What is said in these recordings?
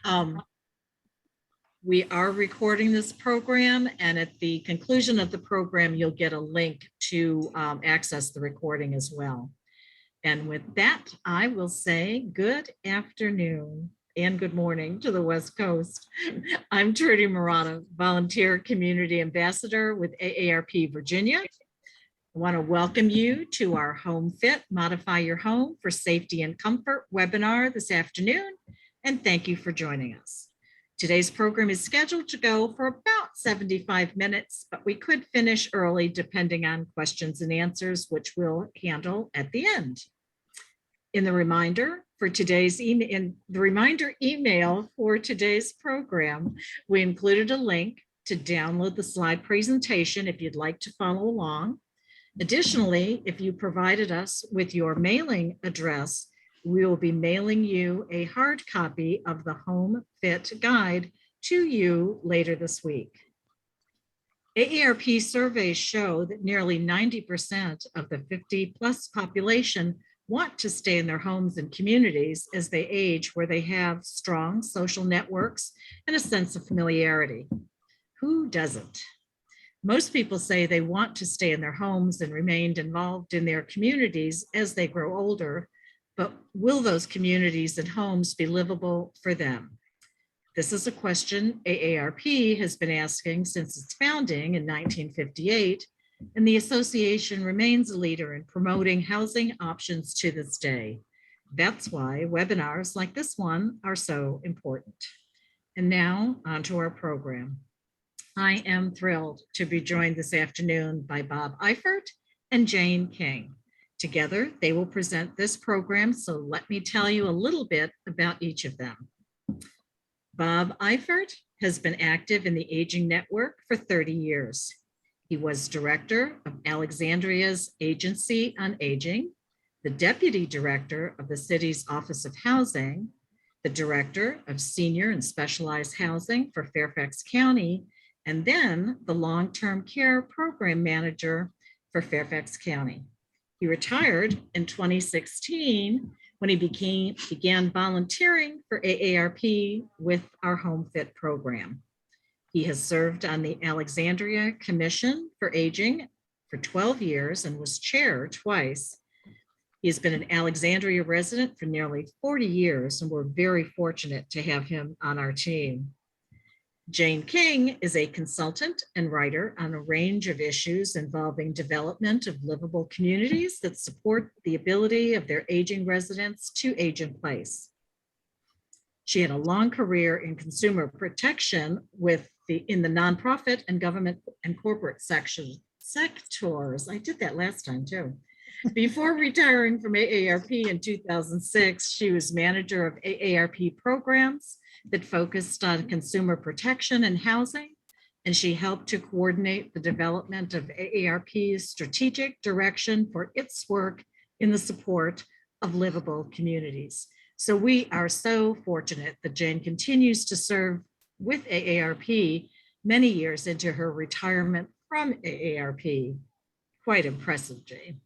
Um, we are recording this program, and at the conclusion of the program, you'll get a link to access the recording as well. And with that, I will say good afternoon and good morning to the West Coast. I'm Trudy Murata, Volunteer Community Ambassador with AARP Virginia. I want to welcome you to our HomeFit Modify Your Home for Safety and Comfort webinar this afternoon, and thank you for joining us. Today's program is scheduled to go for about 75 minutes, but we could finish early depending on questions and answers, which we'll handle at the end. In the reminder for today's email for today's program, we included a link to download the slide presentation if you'd like to follow along. Additionally, if you provided us with your mailing address, we will be mailing you a hard copy of the Home Fit Guide to you later this week. AARP surveys show that nearly 90% of the 50+ population want to stay in their homes and communities as they age, where they have strong social networks and a sense of familiarity. Who doesn't? Most people say they want to stay in their homes and remain involved in their communities as they grow older, but will those communities and homes be livable for them? This is a question AARP has been asking since its founding in 1958, and the association remains a leader in promoting housing options to this day. That's why webinars like this one are so important. And now on to our program. I am thrilled to be joined this afternoon by Bob Eifert and Jane King. Together, they will present this program, so let me tell you a little bit about each of them. Bob Eifert has been active in the Aging Network for 30 years. He was director of Alexandria's Agency on Aging, the deputy director of the city's Office of Housing, the director of Senior and Specialized Housing for Fairfax County, and then the long-term care program manager for Fairfax County. He retired in 2016 when he began volunteering for AARP with our HomeFit program. He has served on the Alexandria Commission for Aging for 12 years and was chair twice. He has been an Alexandria resident for nearly 40 years, and we're very fortunate to have him on our team. Jane King is a consultant and writer on a range of issues involving development of livable communities that support the ability of their aging residents to age in place. She had a long career in consumer protection in the nonprofit and government and corporate sectors. I did that last time too. Before retiring from AARP in 2006, she was manager of AARP programs that focused on consumer protection and housing, and she helped to coordinate the development of AARP's strategic direction for its work in the support of livable communities. So we are so fortunate that Jane continues to serve with AARP many years into her retirement from AARP. Quite impressive, Jane.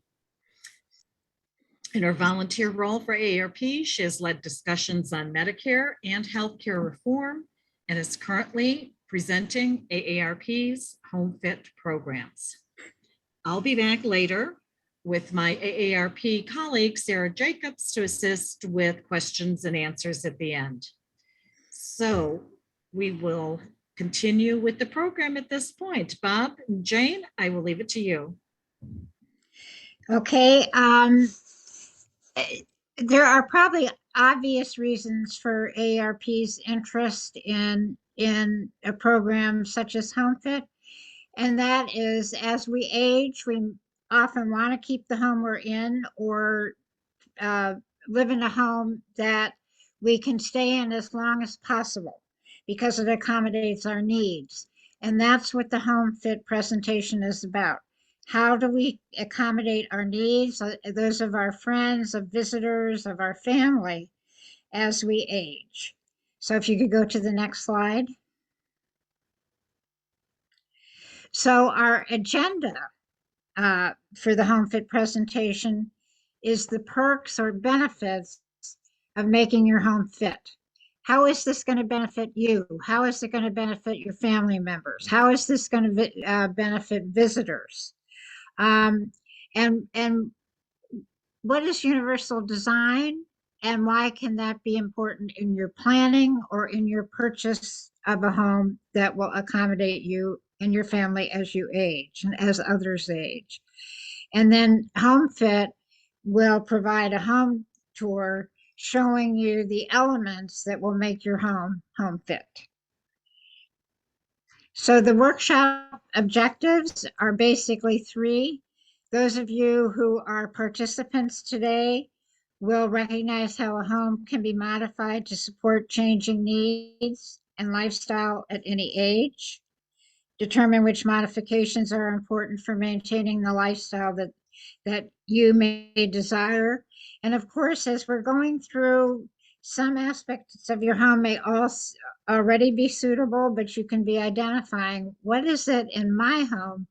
In her volunteer role for AARP, she has led discussions on Medicare and healthcare reform and is currently presenting AARP's HomeFit programs. I'll be back later with my AARP colleague, Sarah Jacobs, to assist with questions and answers at the end. So we will continue with the program at this point. Bob and Jane, I will leave it to you. Okay. There are probably obvious reasons for AARP's interest in a program such as HomeFit, and that is as we age, we often want to keep the home we're in or live in a home that we can stay in as long as possible because it accommodates our needs. And that's what the HomeFit presentation is about. How do we accommodate our needs, those of our friends, of visitors, of our family, as we age? So if you could go to the next slide. So our agenda for the HomeFit presentation is the perks or benefits of making your home fit. How is this going to benefit you? How is it going to benefit your family members? How is this going to benefit visitors? Um, and what is universal design, and why can that be important in your planning or in your purchase of a home that will accommodate you and your family as you age and as others age? And then HomeFit will provide a home tour showing you the elements that will make your home fit. So the workshop objectives are basically three. Those of you who are participants today will recognize how a home can be modified to support changing needs and lifestyle at any age. Determine which modifications are important for maintaining the lifestyle that you may desire. And of course, as we're going through, some aspects of your home may also already be suitable, but you can be identifying what is it in my home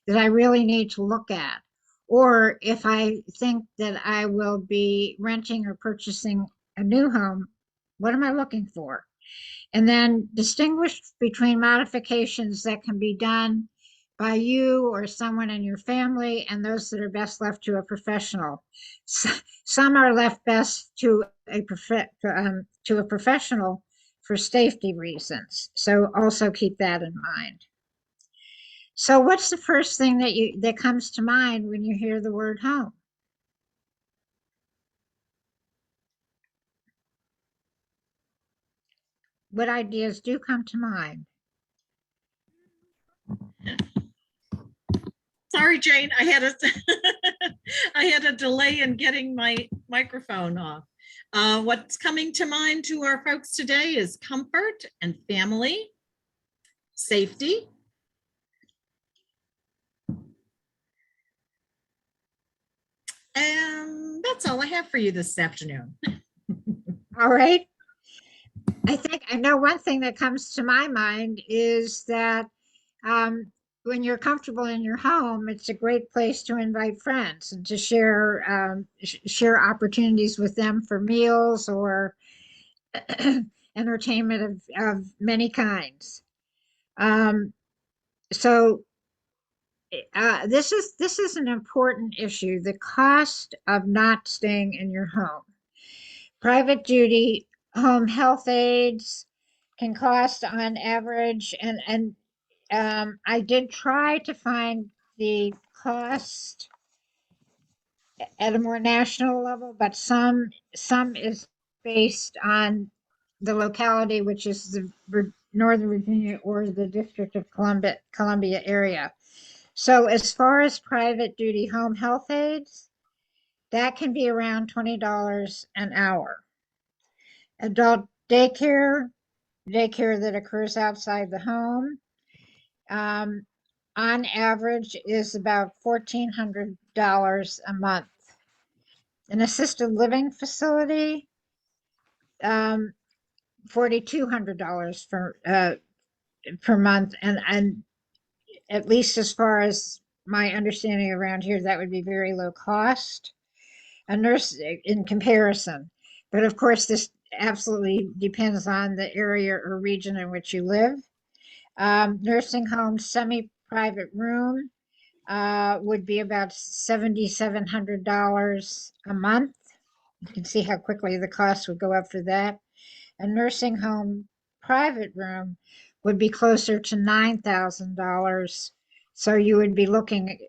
that I really need to look at. Or if I think that I will be renting or purchasing a new home, what am I looking for? And then distinguish between modifications that can be done by you or someone in your family and those that are best left to a professional. Some are left best to a professional for safety reasons. So also keep that in mind. So what's the first thing that comes to mind when you hear the word home? What ideas do come to mind? Sorry, Jane, I had a I had a delay in getting my microphone off. What's coming to mind to our folks today is comfort and family, safety. And that's all I have for you this afternoon. All right. I know one thing that comes to my mind is that when you're comfortable in your home, it's a great place to invite friends and to share opportunities with them for meals or entertainment of many kinds. Um, so this is an important issue: the cost of not staying in your home. Private duty home health aides can cost on average, and I did try to find the cost at a more national level, but some is based on the locality, which is the Northern Virginia or the District of Columbia area. So as far as private duty home health aides, that can be around $20 an hour. Adult daycare that occurs outside the home, on average is about $1,400 a month. An assisted living facility, $4,200 per month, and at least as far as my understanding around here, that would be very low cost. A nurse in comparison, but of course this absolutely depends on the area or region in which you live. Nursing home semi-private room would be about $7,700 a month. You can see how quickly the cost would go up for that. A nursing home private room would be closer to $9,000. So you would be looking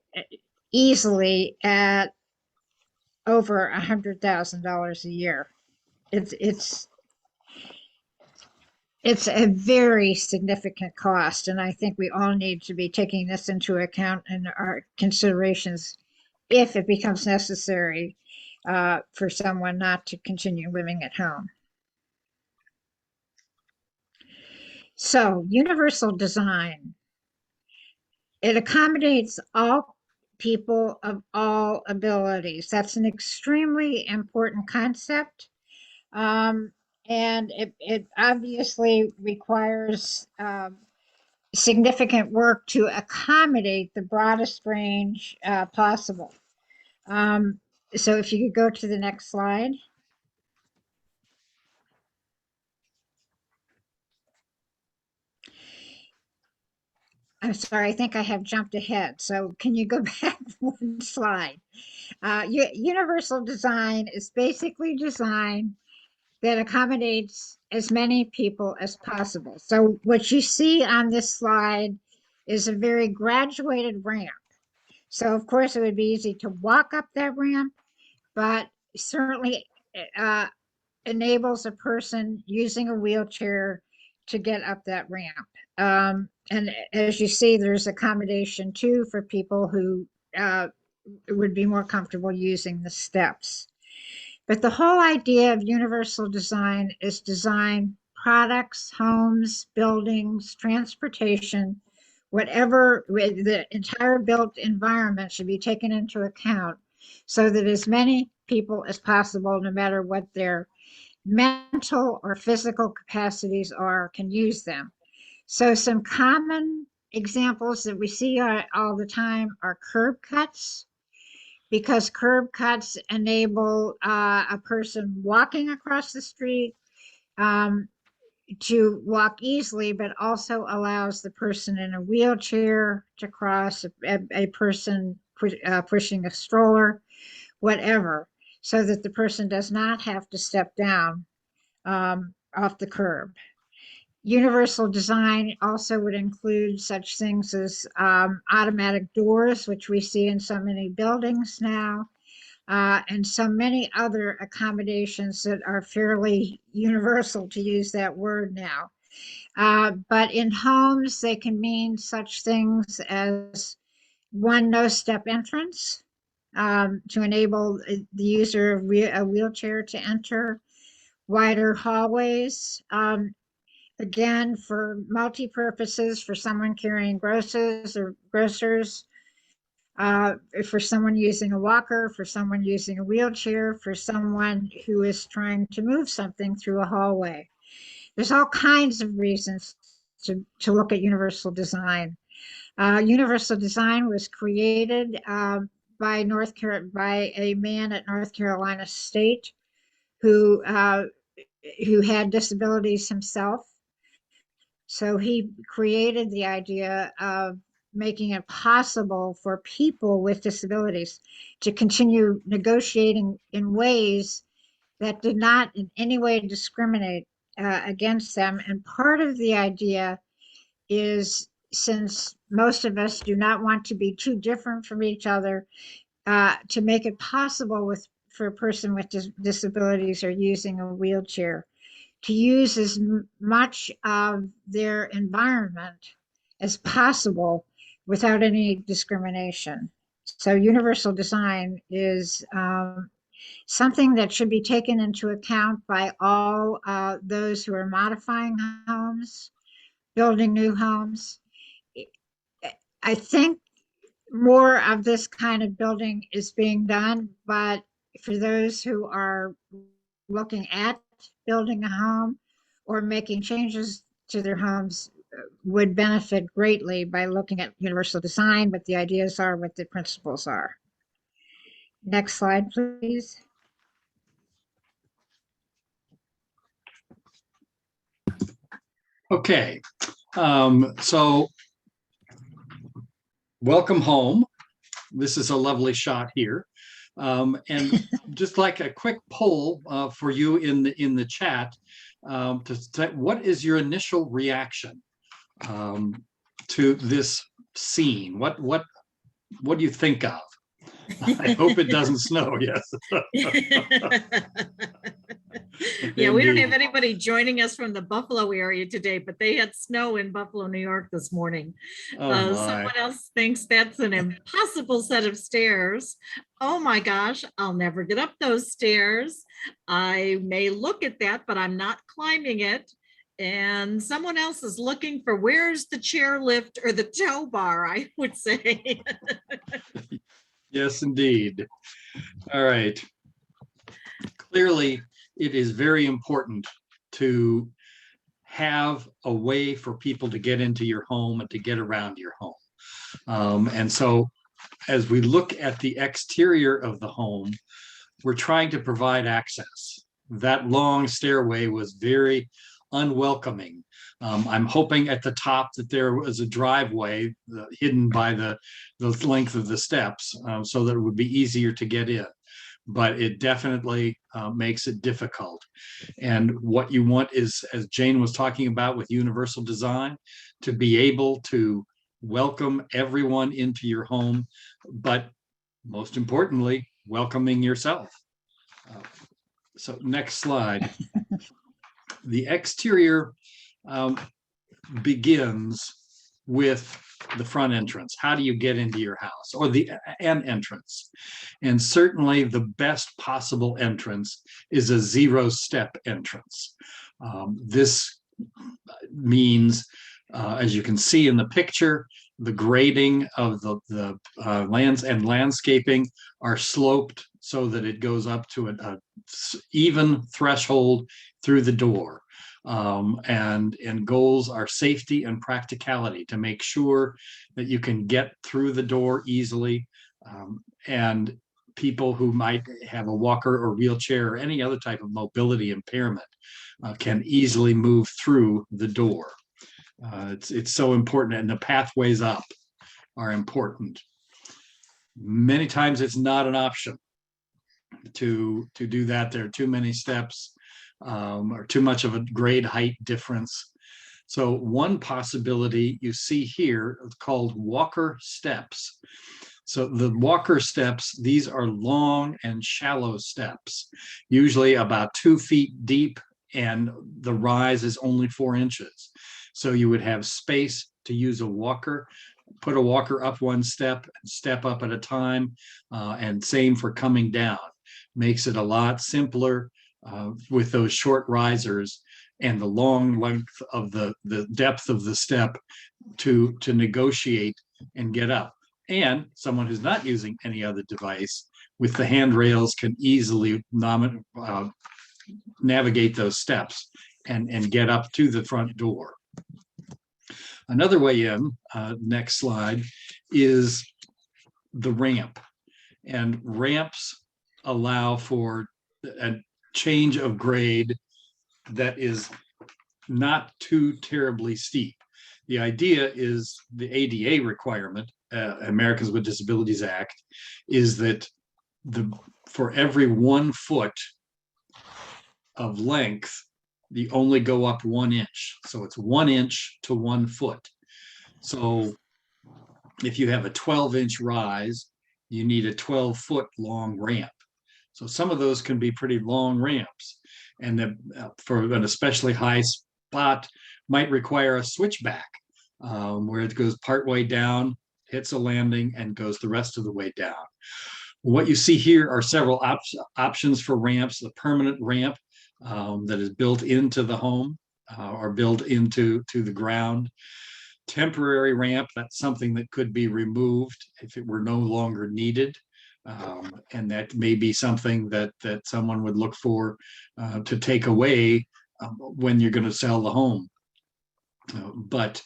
easily at over $100,000 a year. It's a very significant cost, and I think we all need to be taking this into account in our considerations if it becomes necessary for someone not to continue living at home. So, universal design. It accommodates all people of all abilities. That's an extremely important concept. Um, and it obviously requires significant work to accommodate the broadest range possible. So if you could go to the next slide. I'm sorry, I think I have jumped ahead. So can you go back one slide? Universal design is basically design that accommodates as many people as possible. So what you see on this slide is a very graduated ramp. So of course it would be easy to walk up that ramp, but certainly uh, enables a person using a wheelchair to get up that ramp. And as you see, there's accommodation too for people who would be more comfortable using the steps. But the whole idea of universal design is design products, homes, buildings, transportation, whatever the entire built environment should be taken into account so that as many people as possible, no matter what their mental or physical capacities are, can use them. So some common examples that we see all the time are curb cuts, because curb cuts enable a person walking across the street um, to walk easily, but also allows the person in a wheelchair to cross, a person pushing a stroller, whatever, so that the person does not have to step down off the curb. Universal design also would include such things as automatic doors, which we see in so many buildings now, and so many other accommodations that are fairly universal, to use that word now. But in homes, they can mean such things as one no-step entrance to enable the user of a wheelchair to enter, wider hallways, again, for multi-purposes, for someone carrying grocers, for someone using a walker, for someone using a wheelchair, for someone who is trying to move something through a hallway. There's all kinds of reasons to look at universal design. Universal design was created by a man at North Carolina State who had disabilities himself. So he created the idea of making it possible for people with disabilities to continue negotiating in ways that did not in any way discriminate against them. And part of the idea is, since most of us do not want to be too different from each other, to make it possible for a person with disabilities or using a wheelchair to use as much of their environment as possible without any discrimination. So universal design is something that should be taken into account by all those who are modifying homes, building new homes. I think more of this kind of building is being done, but for those who are looking at building a home or making changes to their homes would benefit greatly by looking at universal design, what the ideas are, what the principles are. Next slide, please. Okay, so welcome home. This is a lovely shot here. And just like a quick poll for you in the chat, to say, what is your initial reaction to this scene? What do you think of? I hope it doesn't snow. Yes. Yeah, we don't have anybody joining us from the Buffalo area today, but they had snow in Buffalo, New York this morning. Someone else thinks that's an impossible set of stairs. Oh my gosh, I'll never get up those stairs. I may look at that, but I'm not climbing it. And someone else is looking for where's the chair lift or the tow bar, I would say. Yes, indeed. All right. Clearly, it is very important to have a way for people to get into your home and to get around your home. And so as we look at the exterior of the home, we're trying to provide access. That long stairway was very unwelcoming. I'm hoping at the top that there was a driveway hidden by the length of the steps, so that it would be easier to get in. But it definitely makes it difficult. And what you want is, as Jane was talking about with universal design, to be able to welcome everyone into your home, but most importantly, welcoming yourself. So next slide. The exterior begins with the front entrance. How do you get into your house, or an entrance? And certainly the best possible entrance is a 0-step entrance. This means, as you can see in the picture, the grading of the lands and landscaping are sloped so that it goes up to an even threshold through the door. And goals are safety and practicality, to make sure that you can get through the door easily, and people who might have a walker or wheelchair or any other type of mobility impairment can easily move through the door. It's so important, and the pathways up are important. Many times it's not an option to do that. There are too many steps, or too much of a grade height difference. So one possibility you see here is called walker steps. So the walker steps, these are long and shallow steps, usually about 2 feet deep, and the rise is only 4 inches. So you would have space to use a walker, put a walker up one step up at a time, and same for coming down. Makes it a lot simpler with those short risers and the long length of the depth of the step to negotiate and get up. And someone who's not using any other device with the handrails can easily navigate those steps and get up to the front door. Another way in, next slide, is the ramp. And ramps allow for a change of grade that is not too terribly steep. The idea is the ADA requirement, Americans with Disabilities Act, is that for every 1 foot of length, you only go up 1 inch. So it's 1 inch to 1 foot. So if you have a 12-inch rise, you need a 12-foot long ramp. So some of those can be pretty long ramps, and for an especially high spot might require a switchback, where it goes partway down, hits a landing, and goes the rest of the way down. What you see here are several options for ramps. The permanent ramp that is built into the home, or built into the ground. Temporary ramp, that's something that could be removed if it were no longer needed. And that may be something that someone would look for to take away when you're going to sell the home. But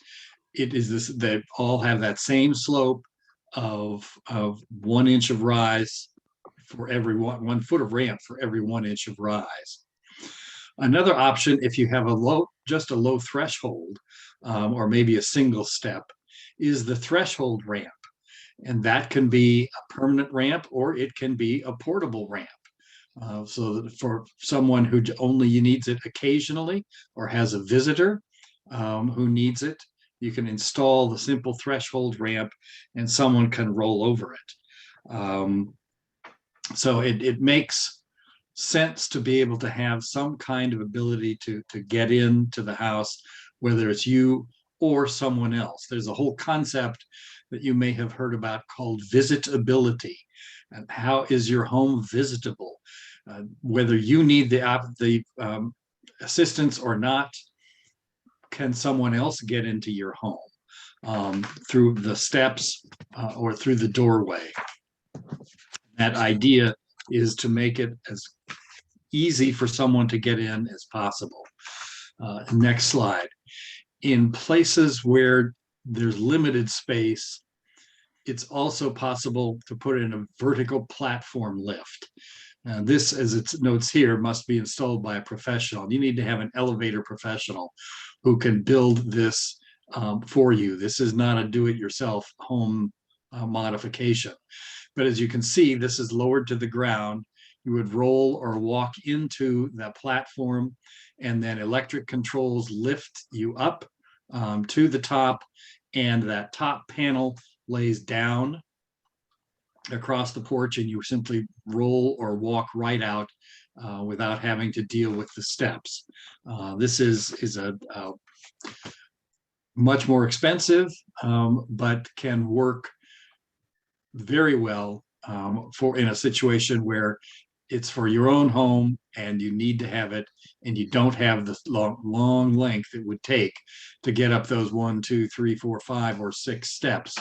it is this, they all have that same slope of 1 inch of rise for every 1 foot of ramp for every 1 inch of rise. Another option, if you have just a low threshold, or maybe a single step, is the threshold ramp. And that can be a permanent ramp, or it can be a portable ramp. So that for someone who only needs it occasionally, or has a visitor who needs it, you can install the simple threshold ramp and someone can roll over it. So it makes sense to be able to have some kind of ability to get into the house, whether it's you or someone else. There's a whole concept that you may have heard about called visitability. And how is your home visitable? Whether you need the assistance or not, can someone else get into your home through the steps or through the doorway? That idea is to make it as easy for someone to get in as possible. Next slide. In places where there's limited space, it's also possible to put in a vertical platform lift. This, as it notes here, must be installed by a professional. You need to have an elevator professional who can build this for you. This is not a do-it-yourself home modification. But as you can see, this is lowered to the ground. You would roll or walk into the platform, and then electric controls lift you up to the top, and that top panel lays down across the porch, and you simply roll or walk right out without having to deal with the steps. This is a much more expensive, but can work very well for in a situation where it's for your own home and you need to have it, and you don't have the long length it would take to get up those 1, 2, 3, 4, 5, or 6 steps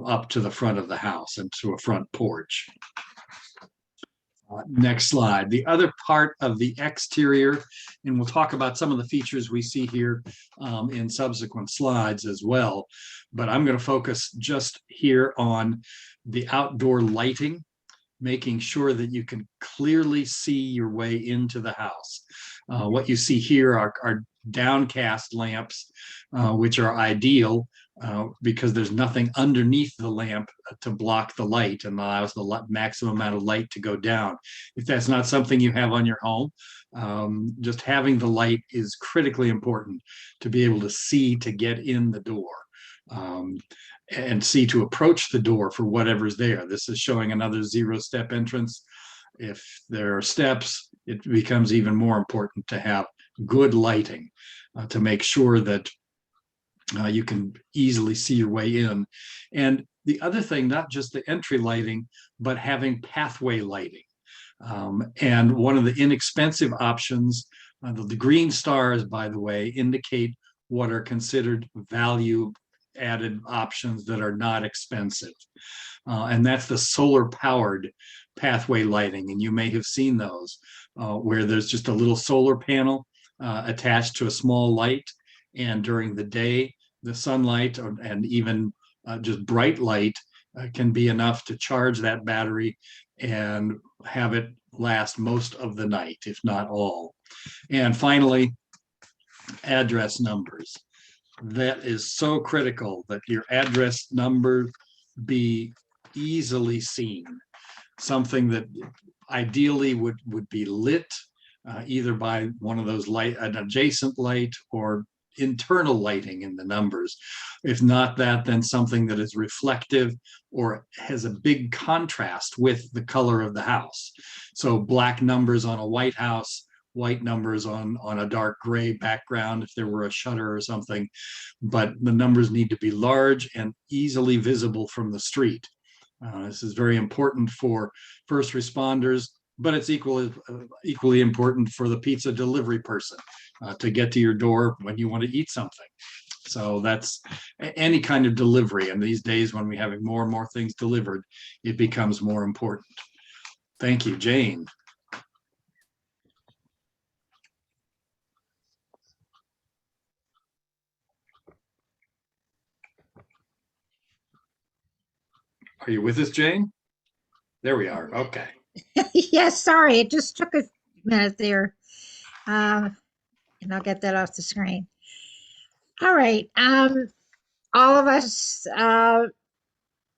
up to the front of the house and to a front porch. Next slide. The other part of the exterior, and we'll talk about some of the features we see here in subsequent slides as well, but I'm going to focus just here on the outdoor lighting, making sure that you can clearly see your way into the house. What you see here are downcast lamps, which are ideal because there's nothing underneath the lamp to block the light and allows the maximum amount of light to go down. If that's not something you have on your home, just having the light is critically important to be able to see to get in the door. And see to approach the door for whatever's there. This is showing another 0-step entrance. If there are steps, it becomes even more important to have good lighting to make sure that you can easily see your way in. And the other thing, not just the entry lighting, but having pathway lighting. And one of the inexpensive options, the green stars, by the way, indicate what are considered value added options that are not expensive. And that's the solar powered pathway lighting. And you may have seen those where there's just a little solar panel attached to a small light. And during the day, the sunlight and even just bright light can be enough to charge that battery and have it last most of the night, if not all. And finally, address numbers. That is so critical that your address number be easily seen. Something that ideally would be lit either by one of those an adjacent light or internal lighting in the numbers. If not that, then something that is reflective or has a big contrast with the color of the house. So black numbers on a white house, white numbers on a dark gray background if there were a shutter or something, but the numbers need to be large and easily visible from the street. This is very important for first responders, but it's equally important for the pizza delivery person to get to your door when you want to eat something. So that's any kind of delivery. And these days when we're having more and more things delivered, it becomes more important. Thank you, Jane. Are you with us, Jane? There we are. Okay. Yes, sorry, it just took a minute there. And I'll get that off the screen. All right. All of us,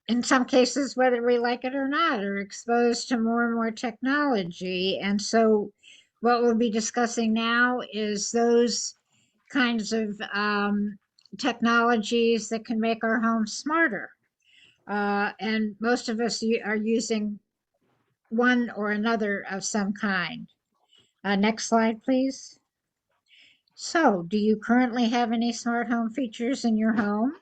in some cases, whether we like it or not, are exposed to more and more technology. And so what we'll be discussing now is those kinds of technologies that can make our homes smarter. And most of us are using one or another of some kind. Next slide, please. So, do you currently have any smart home features in your home?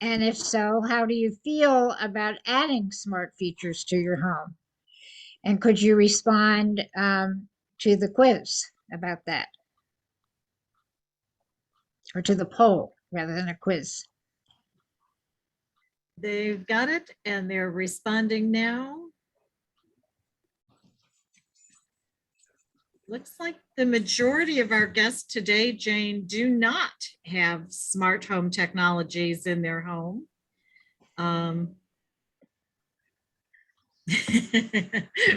And if so, how do you feel about adding smart features to your home? And could you respond to the quiz about that? Or to the poll rather than a quiz? They've got it and they're responding now. Looks like the majority of our guests today, Jane, do not have smart home technologies in their home.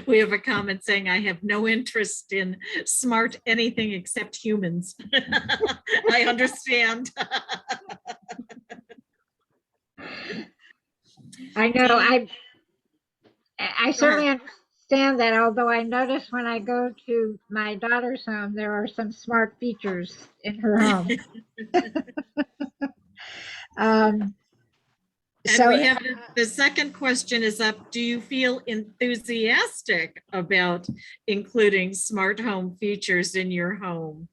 We have a comment saying, I have no interest in smart anything except humans. I understand. I know, I Go ahead. certainly understand that, although I notice when I go to my daughter's home, there are some smart features in her home. Um, And so we have the second question is up. Do you feel enthusiastic about including smart home features in your home?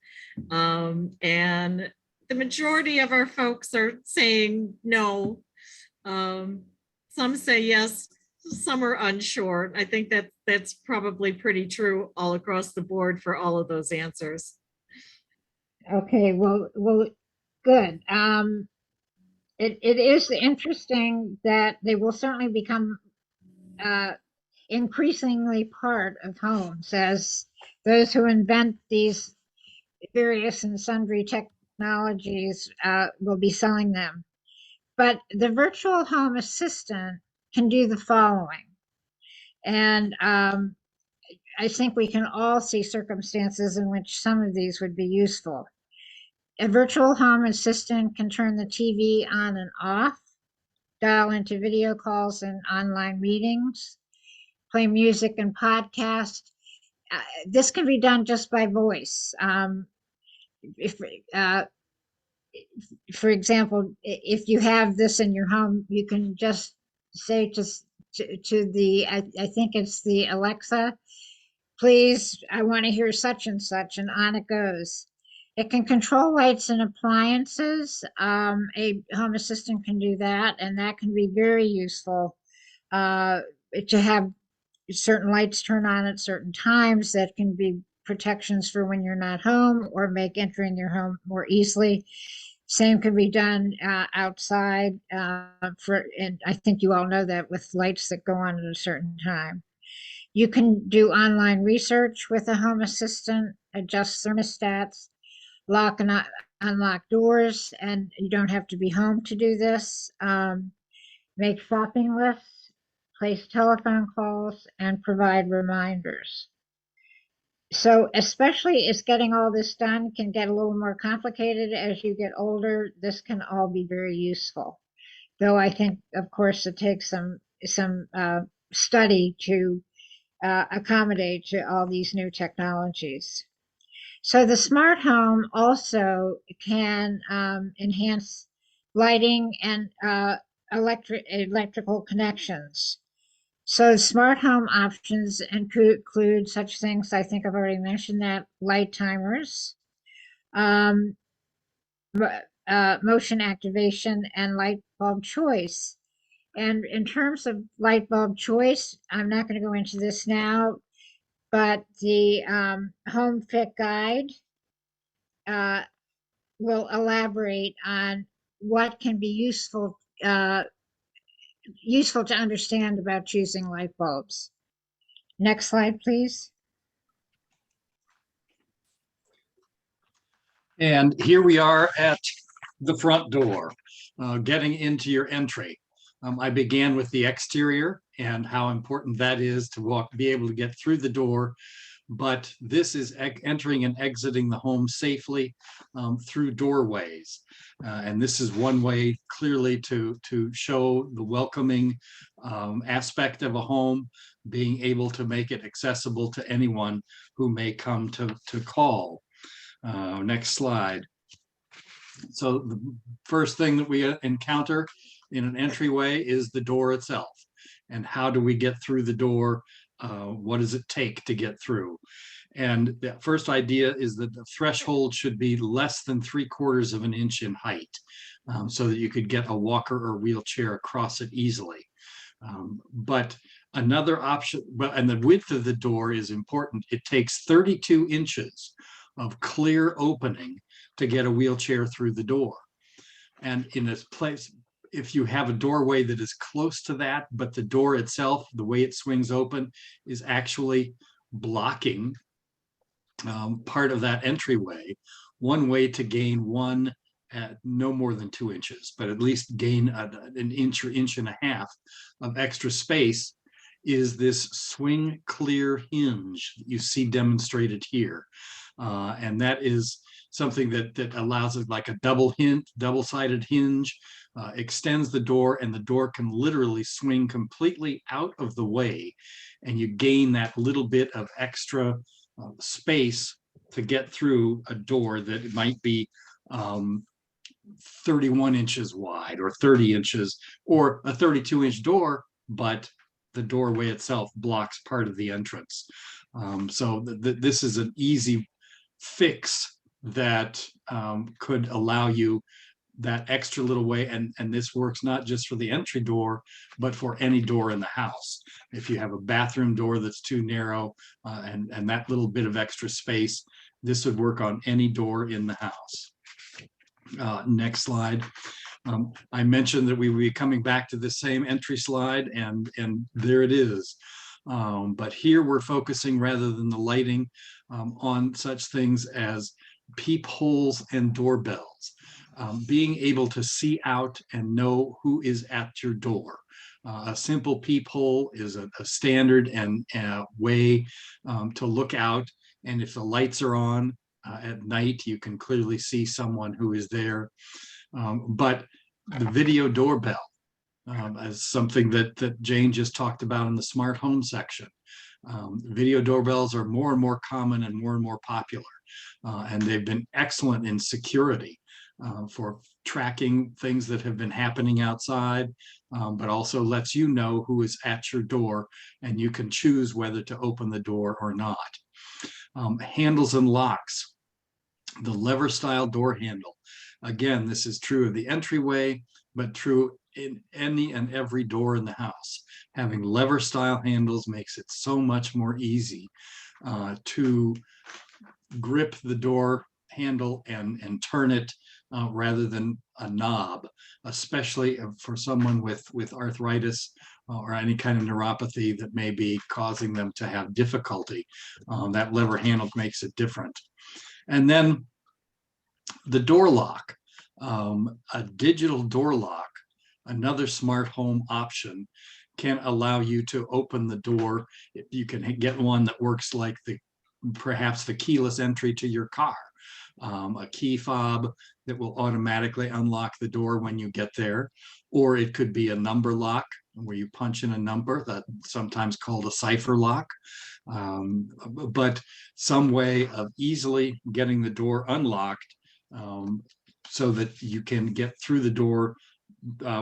And the majority of our folks are saying no. Some say yes, some are unsure. I think that that's probably pretty true all across the board for all of those answers. okay, well, good. It is interesting that they will certainly become uh, increasingly part of homes as those who invent these various and sundry technologies will be selling them. But the virtual home assistant can do the following. And I think we can all see circumstances in which some of these would be useful. A virtual home assistant can turn the TV on and off, dial into video calls and online meetings, play music and podcast. This can be done just by voice. If, uh, for example, if you have this in your home, you can just say to the, I think it's the Alexa, please, I want to hear such and such, and on it goes. It can control lights and appliances. A home assistant can do that, and that can be very useful to have certain lights turn on at certain times. That can be protections for when you're not home or make entering your home more easily. Same can be done outside and I think you all know that with lights that go on at a certain time. You can do online research with a home assistant, adjust thermostats, lock and unlock doors, and you don't have to be home to do this. Make shopping lists, place telephone calls, and provide reminders. So especially as getting all this done can get a little more complicated as you get older, this can all be very useful. Though I think, of course, it takes some study to accommodate to all these new technologies. So the smart home also can enhance lighting and electrical connections. So smart home options include such things, I think I've already mentioned that, light timers, um, motion activation, and light bulb choice. And in terms of light bulb choice, I'm not going to go into this now, but the Home Fit Guide uh, will elaborate on what can be useful to understand about choosing light bulbs. Next slide, please. And here we are at the front door, getting into your entry. I began with the exterior and how important that is to be able to get through the door. But this is entering and exiting the home safely through doorways. And this is one way clearly to show the welcoming aspect of a home, being able to make it accessible to anyone who may come to call. Next slide. So the first thing that we encounter in an entryway is the door itself. And how do we get through the door? What does it take to get through? And the first idea is that the threshold should be less than 3/4 of an inch in height, so that you could get a walker or wheelchair across it easily. But another option, and the width of the door is important. It takes 32 inches of clear opening to get a wheelchair through the door. And in this place, if you have a doorway that is close to that, but the door itself, the way it swings open, is actually blocking part of that entryway, one way to gain one at no more than 2 inches, but at least gain an inch or inch and a half of extra space is this swing clear hinge that you see demonstrated here. And that is something that allows it like a double-sided hinge, extends the door, and the door can literally swing completely out of the way, and you gain that little bit of extra space to get through a door that might be 31 inches wide or 30 inches, or a 32-inch door, but the doorway itself blocks part of the entrance. So this is an easy fix that could allow you that extra little way, and this works not just for the entry door, but for any door in the house. If you have a bathroom door that's too narrow and that little bit of extra space, this would work on any door in the house. Next slide. I mentioned that we would be coming back to the same entry slide, and there it is. But here we're focusing, rather than the lighting, on such things as peepholes and doorbells. Being able to see out and know who is at your door. A simple peephole is a standard and way to look out, and if the lights are on at night, you can clearly see someone who is there. But the video doorbell, as something that Jane just talked about in the smart home section. Video doorbells are more and more common and more popular, and they've been excellent in security for tracking things that have been happening outside, but also lets you know who is at your door, and you can choose whether to open the door or not. Handles and locks, the lever style door handle. Again, this is true of the entryway, but true in any and every door in the house. Having lever style handles makes it so much more easy to grip the door handle and turn it rather than a knob, especially for someone with arthritis or any kind of neuropathy that may be causing them to have difficulty. That lever handle makes it different. And then the door lock, a digital door lock, another smart home option, can allow you to open the door. You can get one that works like perhaps the keyless entry to your car, a key fob that will automatically unlock the door when you get there, or it could be a number lock where you punch in a number, that's sometimes called a cipher lock, but some way of easily getting the door unlocked so that you can get through the door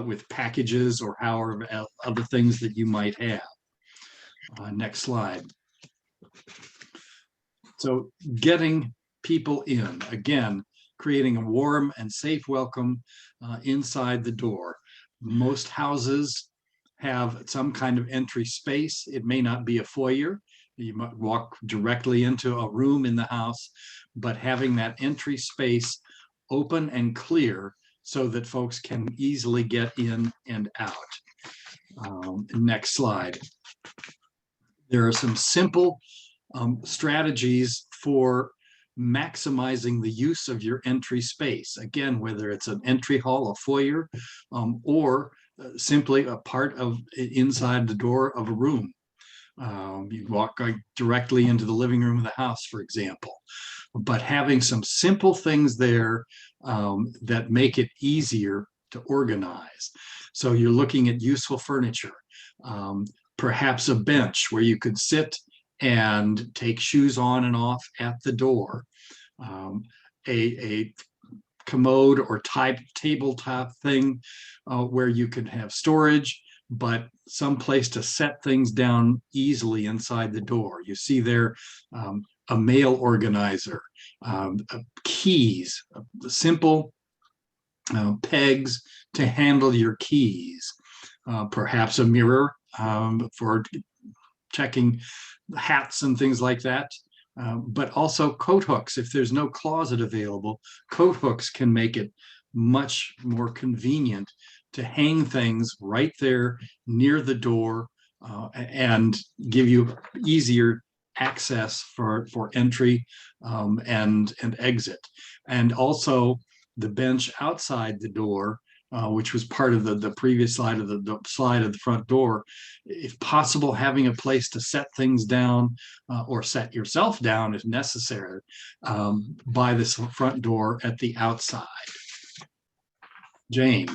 with packages or however other things that you might have. Next slide. So getting people in, again, creating a warm and safe welcome inside the door. Most houses have some kind of entry space. It may not be a foyer. You might walk directly into a room in the house, but having that entry space open and clear so that folks can easily get in and out. Next slide. There are some simple strategies for maximizing the use of your entry space. Again, whether it's an entry hall, a foyer, or simply a part of inside the door of a room. You walk directly into the living room of the house, for example. But having some simple things there that make it easier to organize. So you're looking at useful furniture, perhaps a bench where you could sit and take shoes on and off at the door, a commode or tabletop thing where you could have storage, but some place to set things down easily inside the door. You see there a mail organizer, keys, simple pegs to handle your keys, perhaps a mirror for checking hats and things like that, but also coat hooks. If there's no closet available, coat hooks can make it much more convenient to hang things right there near the door and give you easier access for entry and exit. And also the bench outside the door which was part of the previous slide of the slide of the front door. If possible, having a place to set things down or set yourself down if necessary by this front door at the outside. Jane.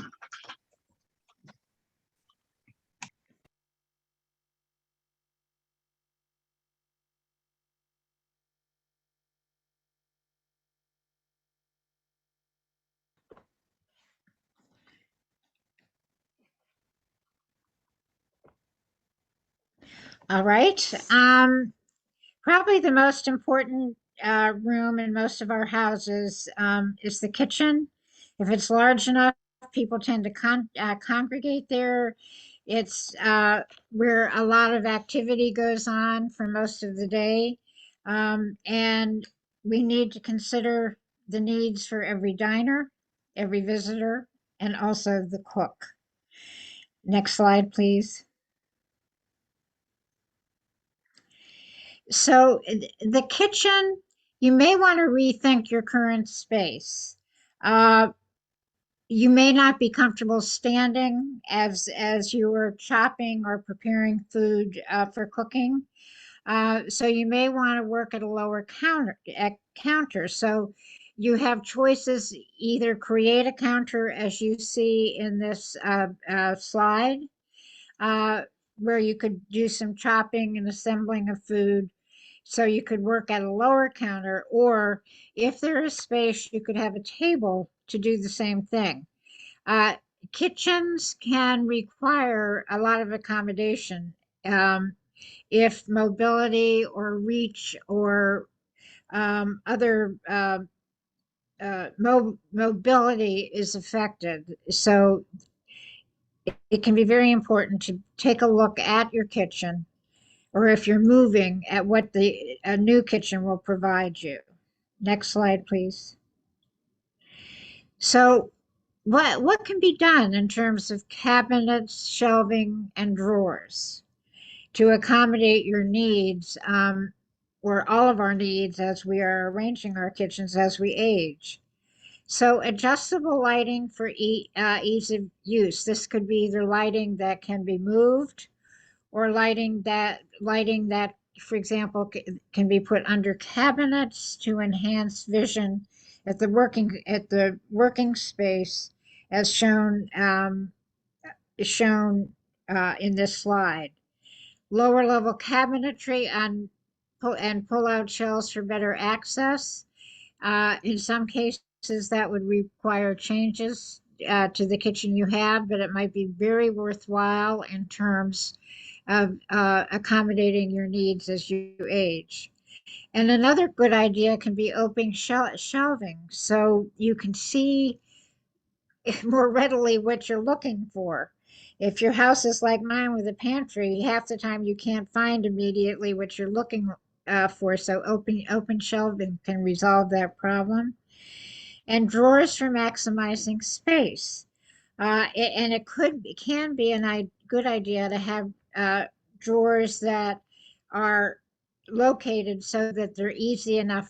All right. Probably the most important room in most of our houses is the kitchen. If it's large enough, people tend to congregate there. It's where a lot of activity goes on for most of the day. And we need to consider the needs for every diner, every visitor, and also the cook. Next slide, please. So the kitchen, you may want to rethink your current space. You may not be comfortable standing as you are chopping or preparing food for cooking. So you may want to work at a lower counter. So you have choices, either create a counter as you see in this slide, where you could do some chopping and assembling of food. So you could work at a lower counter, or if there is space, you could have a table to do the same thing. Uh, Kitchens can require a lot of accommodation if mobility or reach or other mobility is affected. So it can be very important to take a look at your kitchen, or if you're moving, at what a new kitchen will provide you. Next slide, please. So what can be done in terms of cabinets, shelving, and drawers to accommodate your needs, or all of our needs as we are arranging our kitchens as we age? So adjustable lighting for ease of use. This could be either lighting that can be moved, or lighting that, for example, can be put under cabinets to enhance vision at the working space, as shown in this slide. Lower level cabinetry and pull out shelves for better access. In some cases, that would require changes to the kitchen you have, but it might be very worthwhile in terms of accommodating your needs as you age. And another good idea can be open shelving, so you can see more readily what you're looking for. If your house is like mine with a pantry, half the time you can't find immediately what you're looking for. So open shelving can resolve that problem. And drawers for maximizing space. And it can be a good idea to have drawers that are located so that they're easy enough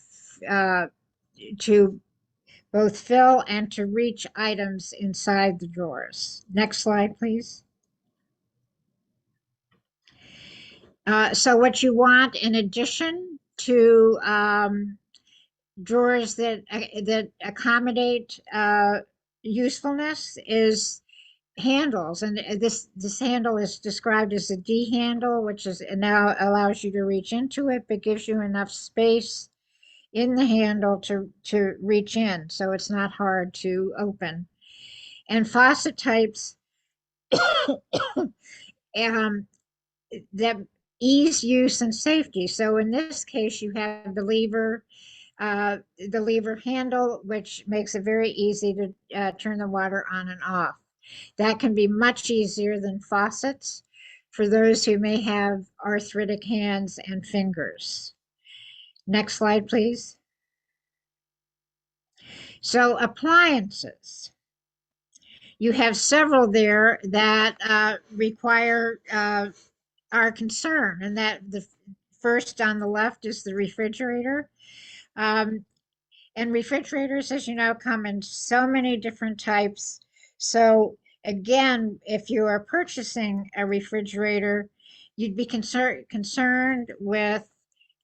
to both fill and to reach items inside the drawers. Next slide, please. So what you want, in addition to drawers that accommodate usefulness, is handles. And this handle is described as a D handle, which is now allows you to reach into it, but gives you enough space in the handle to reach in, so it's not hard to open. And faucet types that ease use and safety. So in this case, you have the lever handle, which makes it very easy to turn the water on and off. That can be much easier than faucets for those who may have arthritic hands and fingers. Next slide, please. So appliances. You have several there that require our concern, and that the first on the left is the refrigerator. And refrigerators, as you know, come in so many different types. So again, if you are purchasing a refrigerator, you'd be concerned with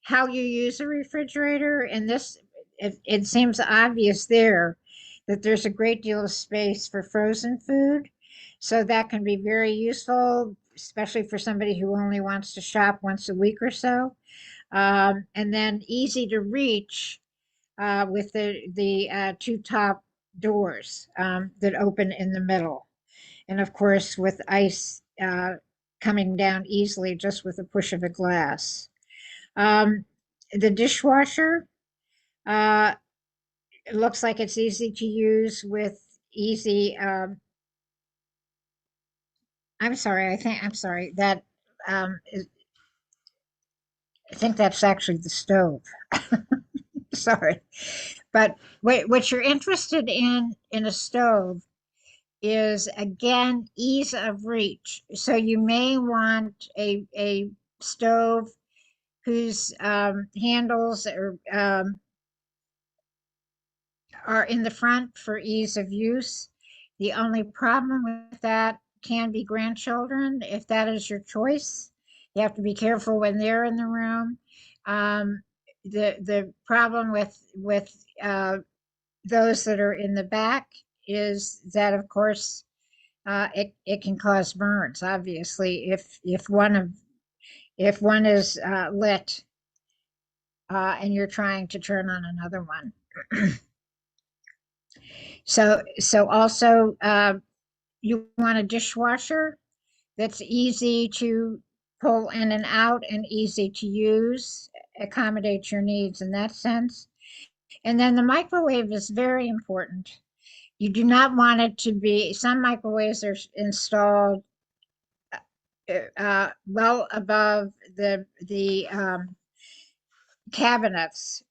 how you use a refrigerator. And this, it seems obvious there that there's a great deal of space for frozen food. So that can be very useful, especially for somebody who only wants to shop once a week or so. And then easy to reach with the two top doors that open in the middle. And of course, with ice coming down easily just with a push of a glass. The dishwasher, uh, it looks like it's easy to use with easy, I'm sorry, I'm sorry, that I think that's actually the stove. Sorry. But what you're interested in a stove is again ease of reach. So you may want a stove whose handles are in the front for ease of use. The only problem with that can be grandchildren, if that is your choice. You have to be careful when they're in the room. The problem with those that are in the back is that, of course, it can cause burns. Obviously, if one is lit and you're trying to turn on another one. So also you want a dishwasher that's easy to pull in and out and easy to use, accommodate your needs in that sense. And then the microwave is very important. You do not want it to be, some microwaves are installed well above the cabinets,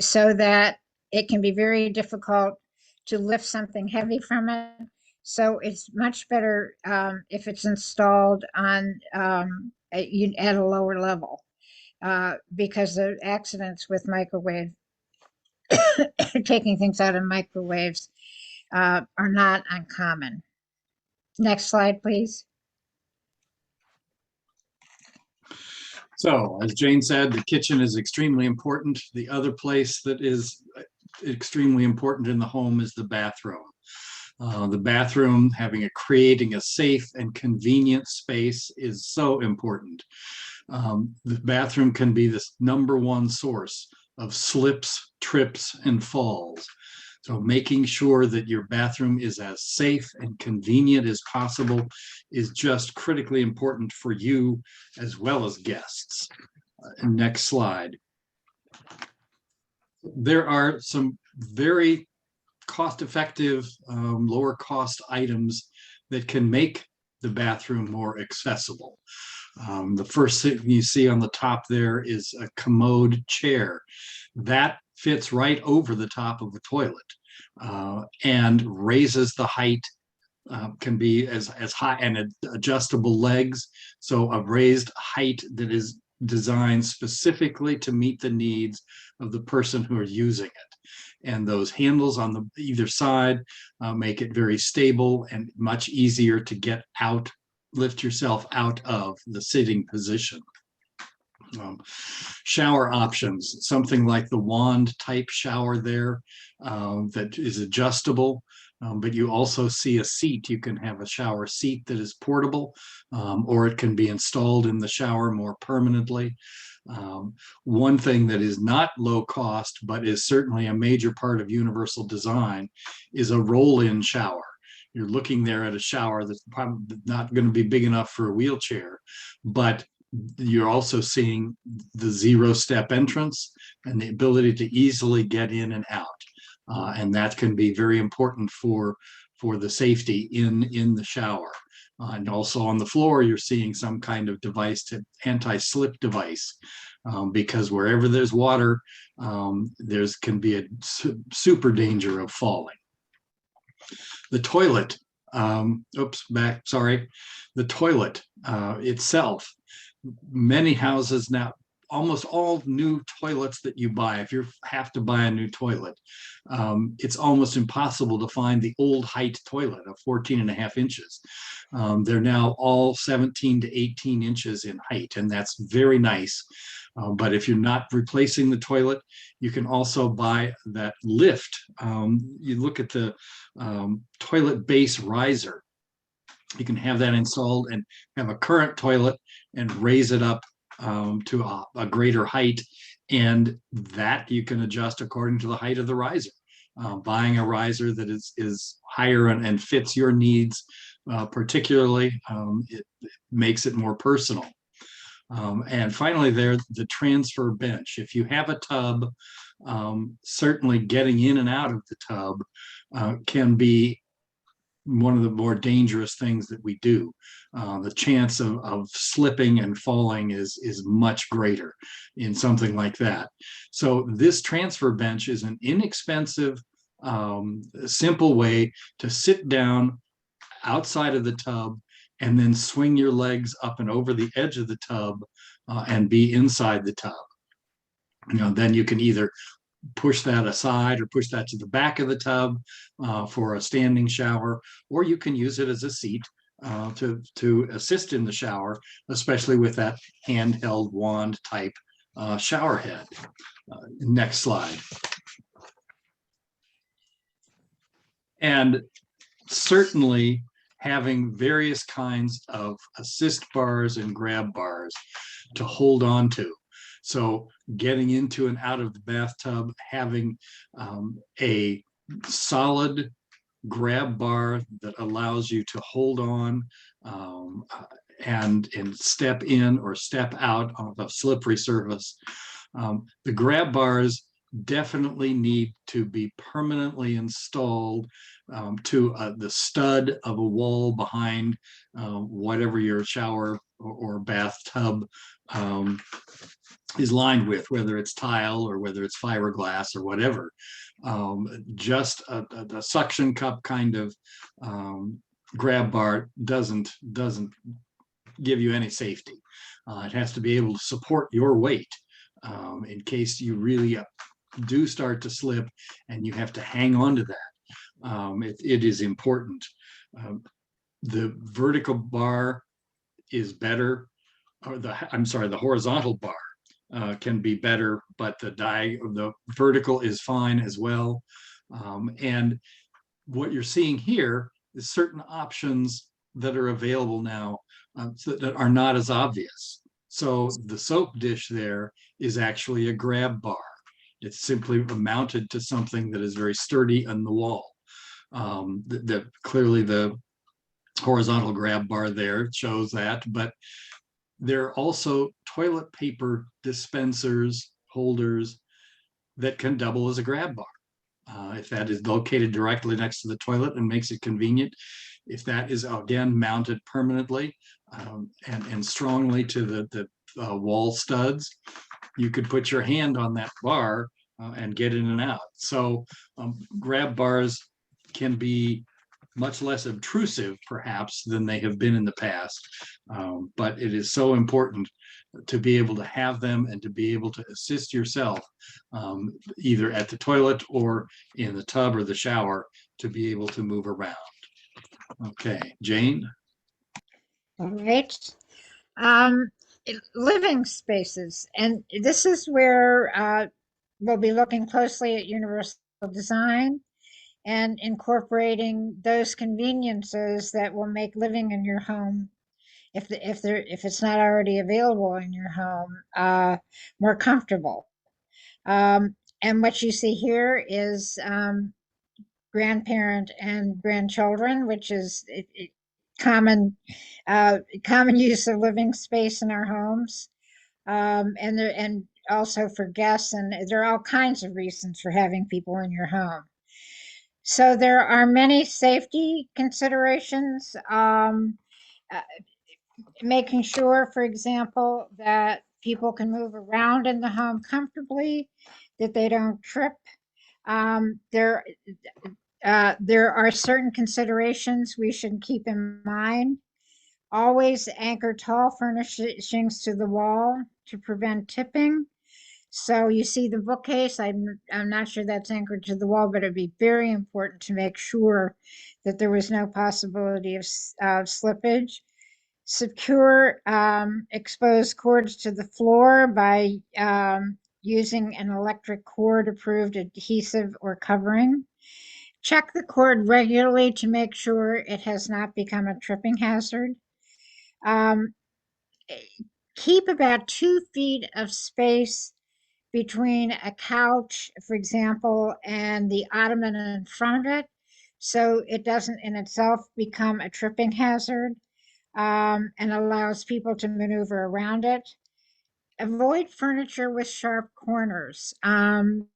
so that it can be very difficult to lift something heavy from it. So it's much better if it's installed on at a lower level, because the accidents with microwave taking things out of microwaves are not uncommon. Next slide, please. So, as Jane said, the kitchen is extremely important. The other place that is extremely important in the home is the bathroom. The bathroom, creating a safe and convenient space is so important. The bathroom can be this #1 source of slips, trips, and falls. So making sure that your bathroom is as safe and convenient as possible is just critically important for you as well as guests. Next slide. There are some very cost-effective, lower cost items that can make the bathroom more accessible. The first thing you see on the top there is a commode chair. That fits right over the top of the toilet and raises the height, can be as high, and adjustable legs. So a raised height that is designed specifically to meet the needs of the person who are using it. And those handles on either side make it very stable and much easier to get out, lift yourself out of the sitting position. Shower options, something like the wand type shower there that is adjustable, but you also see a seat. You can have a shower seat that is portable, or it can be installed in the shower more permanently. One thing that is not low cost, but is certainly a major part of universal design, is a roll-in shower. You're looking there at a shower that's probably not going to be big enough for a wheelchair, but you're also seeing the 0-step entrance and the ability to easily get in and out. And that can be very important for the safety in the shower. And also on the floor, you're seeing some kind of device, anti-slip device, because wherever there's water, there's can be a super danger of falling. The toilet, the toilet itself. Many houses now almost all new toilets that you buy, if you have to buy a new toilet, it's almost impossible to find the old height toilet of 14.5 inches. They're now all 17 to 18 inches in height, and that's very nice. But if you're not replacing the toilet, you can also buy that lift. You look at the toilet base riser. You can have that installed and have a current toilet and raise it up to a greater height, and that you can adjust according to the height of the riser. Buying a riser that is higher and fits your needs particularly, it makes it more personal. And finally, there's the transfer bench. If you have a tub, certainly getting in and out of the tub can be one of the more dangerous things that we do. The chance of slipping and falling is much greater in something like that. So this transfer bench is an inexpensive, simple way to sit down outside of the tub and then swing your legs up and over the edge of the tub and be inside the tub. Then you can either push that aside or push that to the back of the tub for a standing shower, or you can use it as a seat to assist in the shower, especially with that handheld wand type shower head. Next slide. And certainly having various kinds of assist bars and grab bars to hold on to. So getting into and out of the bathtub, having a solid grab bar that allows you to hold on and step in or step out of a slippery surface. The grab bars definitely need to be permanently installed to the stud of a wall behind whatever your shower or bathtub is lined with, whether it's tile or whether it's fiberglass or whatever. Just a suction cup kind of grab bar doesn't give you any safety. It has to be able to support your weight in case you really do start to slip and you have to hang on to that. It is important. The vertical bar is better, or the horizontal bar can be better, but the vertical is fine as well. And what you're seeing here is certain options that are available now that are not as obvious. So the soap dish there is actually a grab bar. It's simply mounted to something that is very sturdy on the wall. Clearly the horizontal grab bar there shows that, but there are also toilet paper dispensers, holders that can double as a grab bar. If that is located directly next to the toilet and makes it convenient, if that is again mounted permanently and strongly to the wall studs, you could put your hand on that bar and get in and out. So grab bars can be much less obtrusive, perhaps, than they have been in the past. But it is so important to be able to have them and to be able to assist yourself, either at the toilet or in the tub or the shower, to be able to move around. Okay, Jane? All right. Living spaces. And this is where we'll be looking closely at universal design and incorporating those conveniences that will make living in your home, if it's not already available in your home, more comfortable. And what you see here is grandparent and grandchildren, which is common use of living space in our homes, and also for guests. And there are all kinds of reasons for having people in your home. So there are many safety considerations, making sure, for example, that people can move around in the home comfortably, that they don't trip. There are certain considerations we should keep in mind. Always anchor tall furnishings to the wall to prevent tipping. So you see the bookcase, I'm not sure that's anchored to the wall, but it'd be very important to make sure that there was no possibility of slippage. Secure exposed cords to the floor by using an electric cord approved adhesive or covering. Check the cord regularly to make sure it has not become a tripping hazard. Um, Keep about 2 feet of space between a couch, for example, and the ottoman in front of it, so it doesn't in itself become a tripping hazard, and allows people to maneuver around it. Avoid furniture with sharp corners. And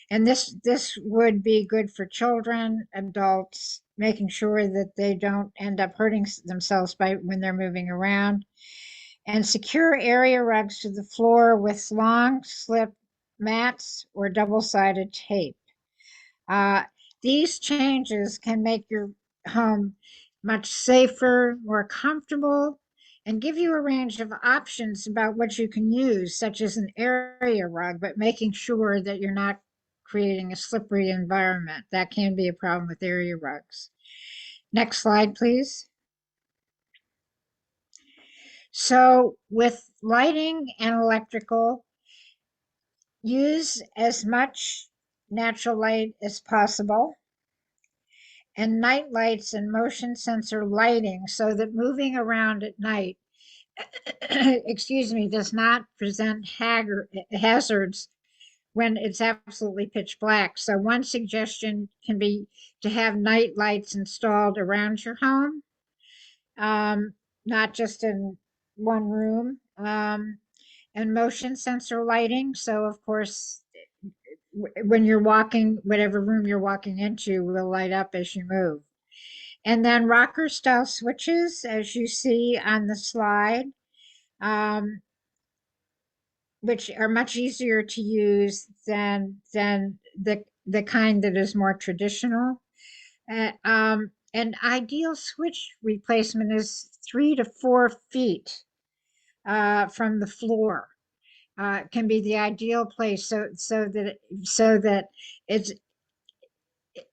this would be good for children, adults, making sure that they don't end up hurting themselves by when they're moving around. And secure area rugs to the floor with long slip mats or double-sided tape. Uh, these changes can make your home much safer, more comfortable, and give you a range of options about what you can use, such as an area rug, but making sure that you're not creating a slippery environment. That can be a problem with area rugs. Next slide, please. So with lighting and electrical, use as much natural light as possible, and night lights and motion sensor lighting so that moving around at night, excuse me, does not present hazards when it's absolutely pitch black. So one suggestion can be to have night lights installed around your home, not just in one room, and motion sensor lighting. So of course, when you're walking, whatever room you're walking into will light up as you move. And then rocker style switches, as you see on the slide, which are much easier to use than the kind that is more traditional. An ideal switch replacement is 3 to 4 feet from the floor. Can be the ideal place, so that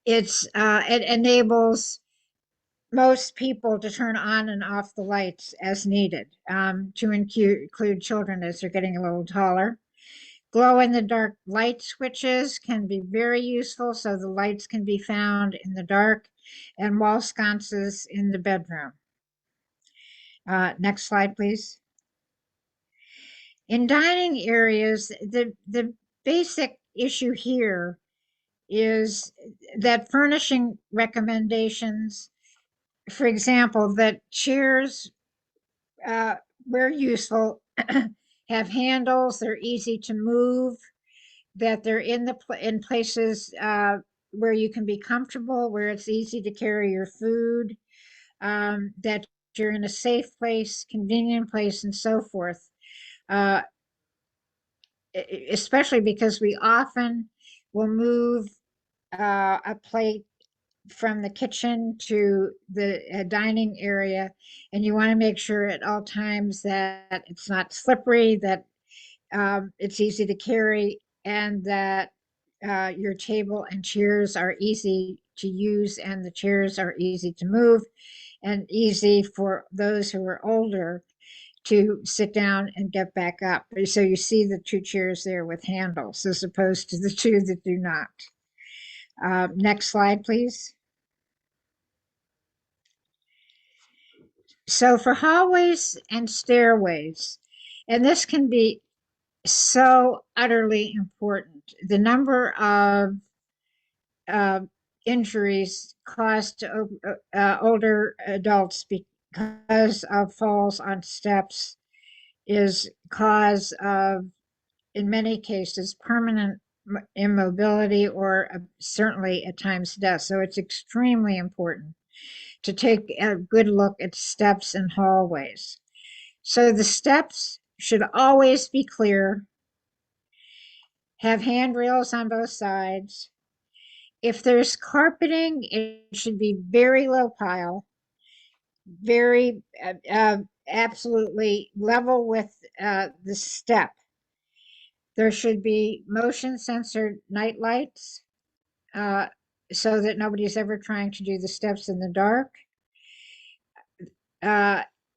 it enables most people to turn on and off the lights as needed, to include children as they're getting a little taller. Glow in the dark light switches can be very useful, so the lights can be found in the dark, and wall sconces in the bedroom. Next slide, please. In dining areas, the basic issue here is that furnishing recommendations, for example, that chairs, where useful, have handles, they're easy to move, that they're in places where you can be comfortable, where it's easy to carry your food, that you're in a safe place, convenient place, and so forth. Especially because we often will move a plate from the kitchen to the dining area, and you want to make sure at all times that it's not slippery, that it's easy to carry, and that your table and chairs are easy to use, and the chairs are easy to move, and easy for those who are older to sit down and get back up. So you see the 2 chairs there with handles as opposed to the 2 that do not. Next slide, please. So for hallways and stairways, and this can be so utterly important, the number of injuries caused to older adults because of falls on steps is cause of, in many cases, permanent immobility, or certainly at times death. So it's extremely important to take a good look at steps and hallways. So the steps should always be clear, have handrails on both sides. If there's carpeting, it should be very low pile, very absolutely level with the step. There should be motion censored night lights so that nobody's ever trying to do the steps in the dark.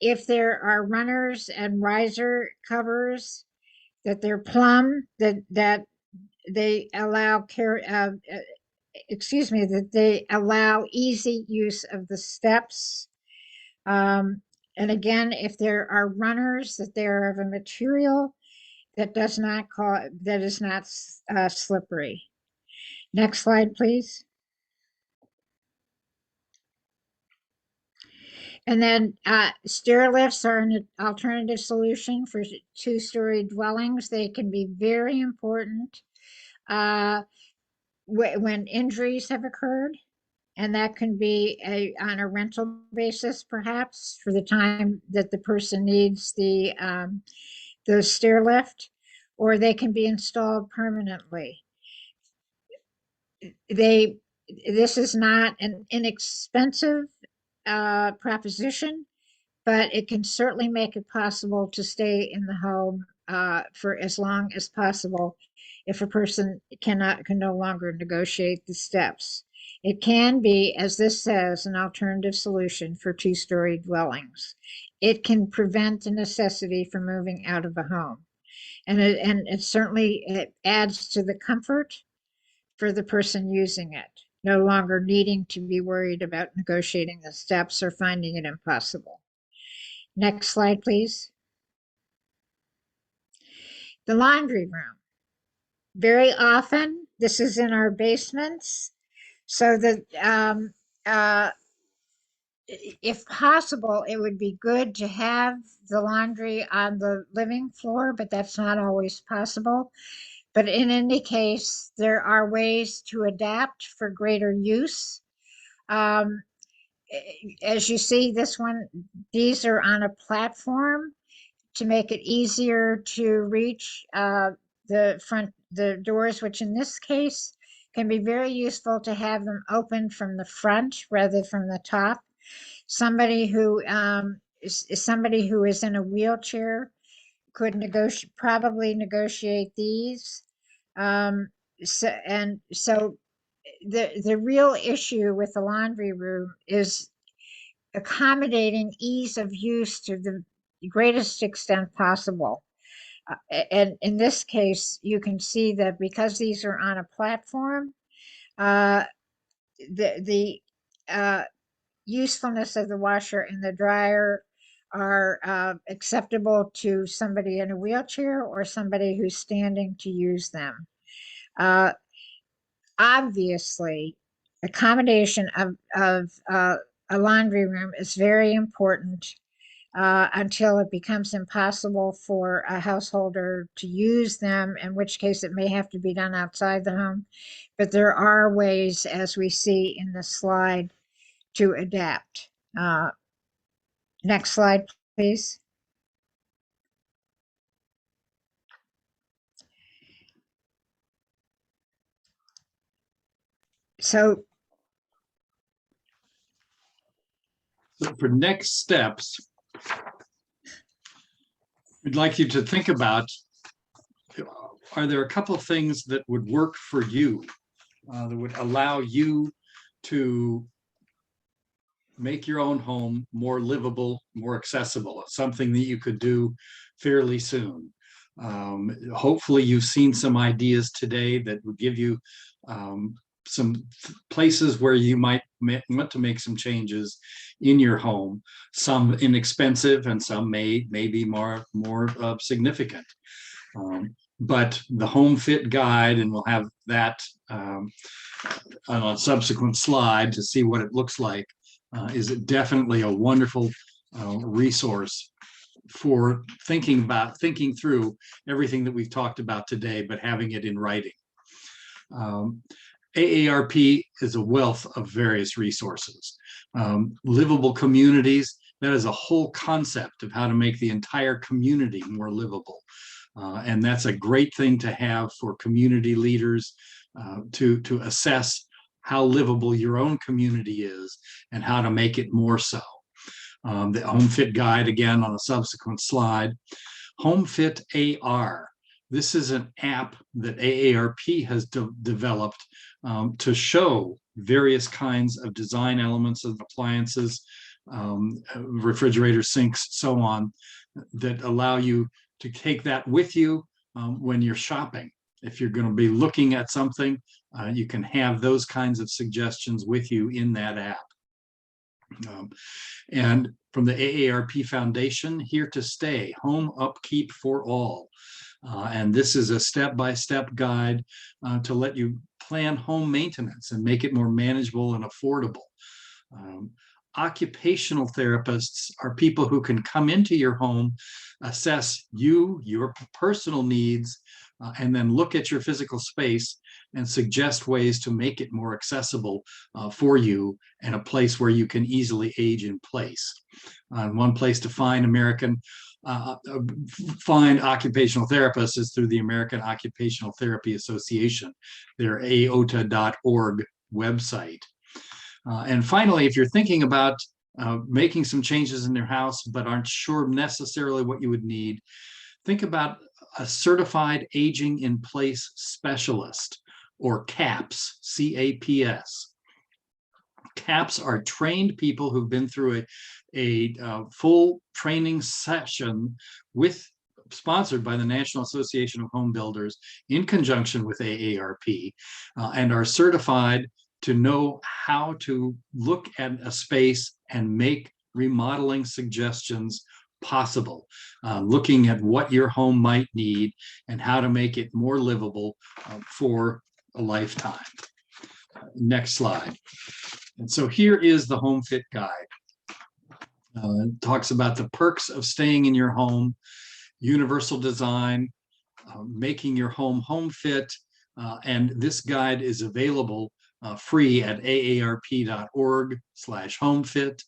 If there are runners and riser covers, that they're plumb, that they allow that they allow easy use of the steps. And again, if there are runners, that they are of a material that is not slippery. Next slide, please. And then stair lifts are an alternative solution for two-story dwellings. They can be very important when injuries have occurred, and that can be on a rental basis, perhaps, for the time that the person needs the stair lift, or they can be installed permanently. This is not an inexpensive proposition, but it can certainly make it possible to stay in the home for as long as possible if a person can no longer negotiate the steps. It can be, as this says, an alternative solution for two-story dwellings. It can prevent the necessity for moving out of a home. And it certainly adds to the comfort for the person using it, no longer needing to be worried about negotiating the steps or finding it impossible. Next slide, please. The laundry room. Very often, this is in our basements, so that if possible, it would be good to have the laundry on the living floor, but that's not always possible. But in any case, there are ways to adapt for greater use. As you see, these are on a platform to make it easier to reach the doors, which in this case can be very useful to have them open from the front rather from the top. Somebody who is in a wheelchair could probably negotiate these. So the real issue with the laundry room is accommodating ease of use to the greatest extent possible. And in this case, you can see that because these are on a platform, the usefulness of the washer and the dryer are acceptable to somebody in a wheelchair or somebody who's standing to use them. Obviously, accommodation of a laundry room is very important until it becomes impossible for a householder to use them, in which case it may have to be done outside the home. But there are ways, as we see in the slide, to adapt. Next slide, please. So for next steps, we'd like you to think about, are there a couple of things that would work for you, that would allow you to make your own home more livable, more accessible, something that you could do fairly soon. Hopefully you've seen some ideas today that would give you some places where you might want to make some changes in your home, some inexpensive and some may be more significant. But the Home Fit Guide, and we'll have that on a subsequent slide to see what it looks like, is definitely a wonderful resource for thinking through everything that we've talked about today, but having it in writing. AARP is a wealth of various resources. Livable communities, that is a whole concept of how to make the entire community more livable. And that's a great thing to have for community leaders to assess how livable your own community is and how to make it more so. The HomeFit guide, again, on a subsequent slide. HomeFit AR. This is an app that AARP has developed to show various kinds of design elements of appliances, refrigerators, sinks, so on, that allow you to take that with you when you're shopping. If you're going to be looking at something, you can have those kinds of suggestions with you in that app. And from the AARP Foundation, Here to Stay, Home Upkeep for All. And this is a step-by-step guide to let you plan home maintenance and make it more manageable and affordable. Occupational therapists are people who can come into your home, assess you, your personal needs, and then look at your physical space and suggest ways to make it more accessible for you and a place where you can easily age in place. One place to find occupational therapists is through the American Occupational Therapy Association, their aota.org website. And finally, if you're thinking about making some changes in your house but aren't sure necessarily what you would need, think about a certified aging in place specialist, or CAPS, C-A-P-S. CAPS are trained people who've been through a full training session sponsored by the National Association of Home Builders in conjunction with AARP, and are certified to know how to look at a space and make remodeling suggestions possible, looking at what your home might need and how to make it more livable for a lifetime. Next slide. And so here is the HomeFit guide. It talks about the perks of staying in your home, universal design, making your home HomeFit, and this guide is available free at aarp.org/homefit.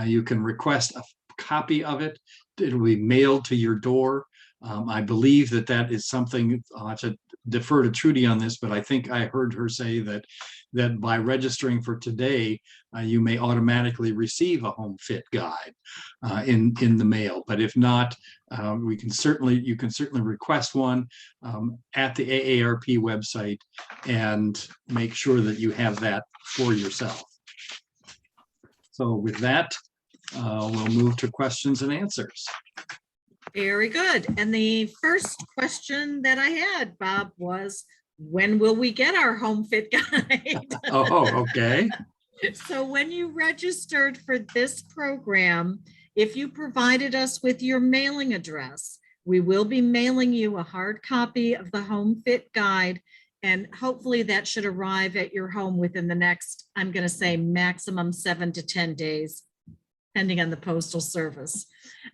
You can request a copy of it. It will be mailed to your door. I believe that is something, I'll have to defer to Trudy on this, but I think I heard her say that by registering for today, you may automatically receive a HomeFit guide in the mail. But if not, you can certainly request one at the AARP website and make sure that you have that for yourself. So with that, we'll move to questions and answers. Very good. And the first question that I had, Bob, was, when will we get our HomeFit guide? Oh, okay. So when you registered for this program, if you provided us with your mailing address, we will be mailing you a hard copy of the HomeFit guide, and hopefully that should arrive at your home within the next, I'm going to say, maximum 7 to 10 days, depending on the postal service.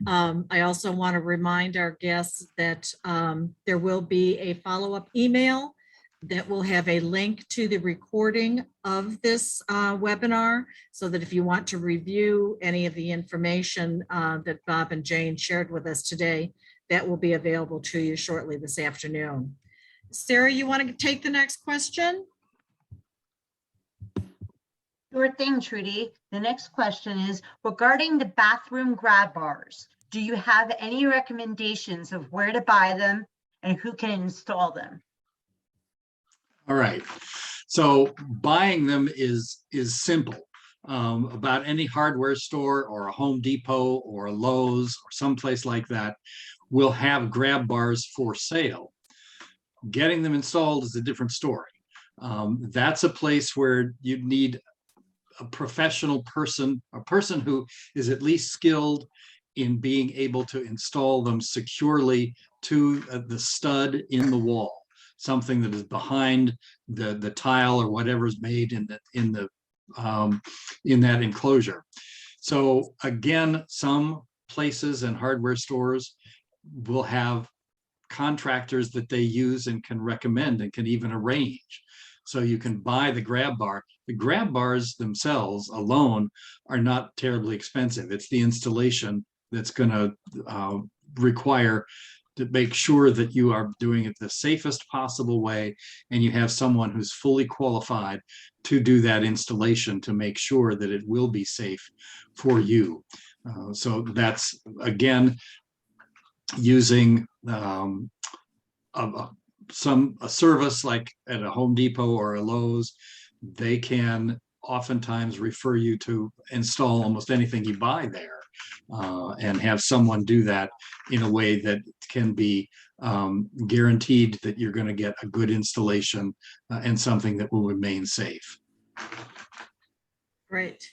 I also want to remind our guests that there will be a follow-up email that will have a link to the recording of this webinar, so that if you want to review any of the information that Bob and Jane shared with us today, that will be available to you shortly this afternoon. Sarah, you want to take the next question? Sure thing, Trudy. The next question is regarding the bathroom grab bars. Do you have any recommendations of where to buy them and who can install them? All right. So buying them is simple. About any hardware store or a Home Depot or a Lowe's or someplace like that will have grab bars for sale. Getting them installed is a different story. That's a place where you'd need a professional person, a person who is at least skilled in being able to install them securely to the stud in the wall, something that is behind the tile or whatever is made in that enclosure. So again, some places and hardware stores will have contractors that they use and can recommend and can even arrange. So you can buy the grab bar. The grab bars themselves alone are not terribly expensive. It's the installation that's going to require to make sure that you are doing it the safest possible way, and you have someone who's fully qualified to do that installation to make sure that it will be safe for you. So that's, again, using a service like at a Home Depot or a Lowe's. They can oftentimes refer you to install almost anything you buy there, and have someone do that in a way that can be guaranteed that you're going to get a good installation, and something that will remain safe. Great.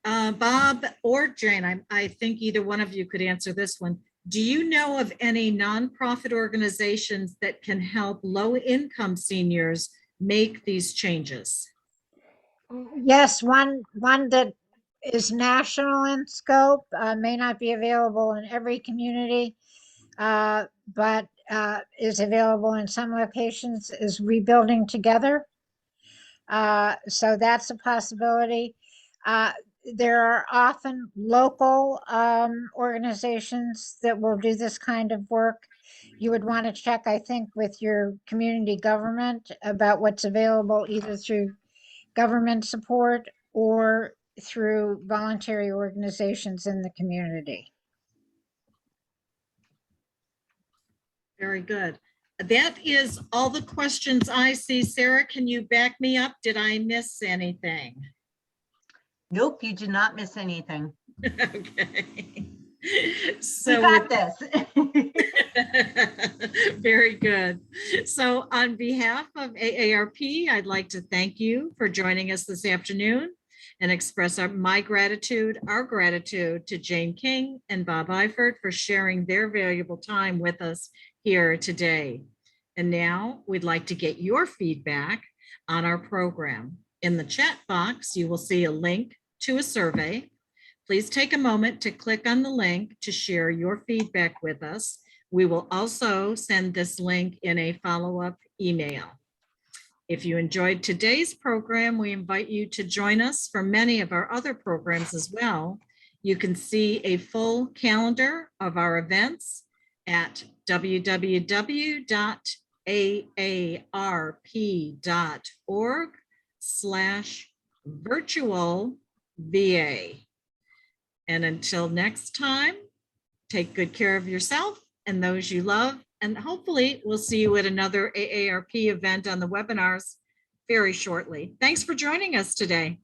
Bob or Jane, I think either one of you could answer this one. Do you know of any nonprofit organizations that can help low-income seniors make these changes? Yes, one that is national in scope, may not be available in every community, but is available in some locations, is Rebuilding Together. So that's a possibility. There are often local organizations that will do this kind of work. You would want to check, I think, with your community government about what's available either through government support or through voluntary organizations in the community. Very good. That is all the questions I see. Sarah, can you back me up? Did I miss anything? Nope, you did not miss anything. Okay. We So got this. very good. So on behalf of AARP, I'd like to thank you for joining us this afternoon and express my gratitude, our gratitude to Jane King and Bob Eifert for sharing their valuable time with us here today. And now we'd like to get your feedback on our program. In the chat box, you will see a link to a survey. Please take a moment to click on the link to share your feedback with us. We will also send this link in a follow-up email. If you enjoyed today's program, we invite you to join us for many of our other programs as well. You can see a full calendar of our events at www.aarp.org/virtual VA. And until next time, take good care of yourself and those you love. And hopefully we'll see you at another AARP event on the webinars very shortly. Thanks for joining us today.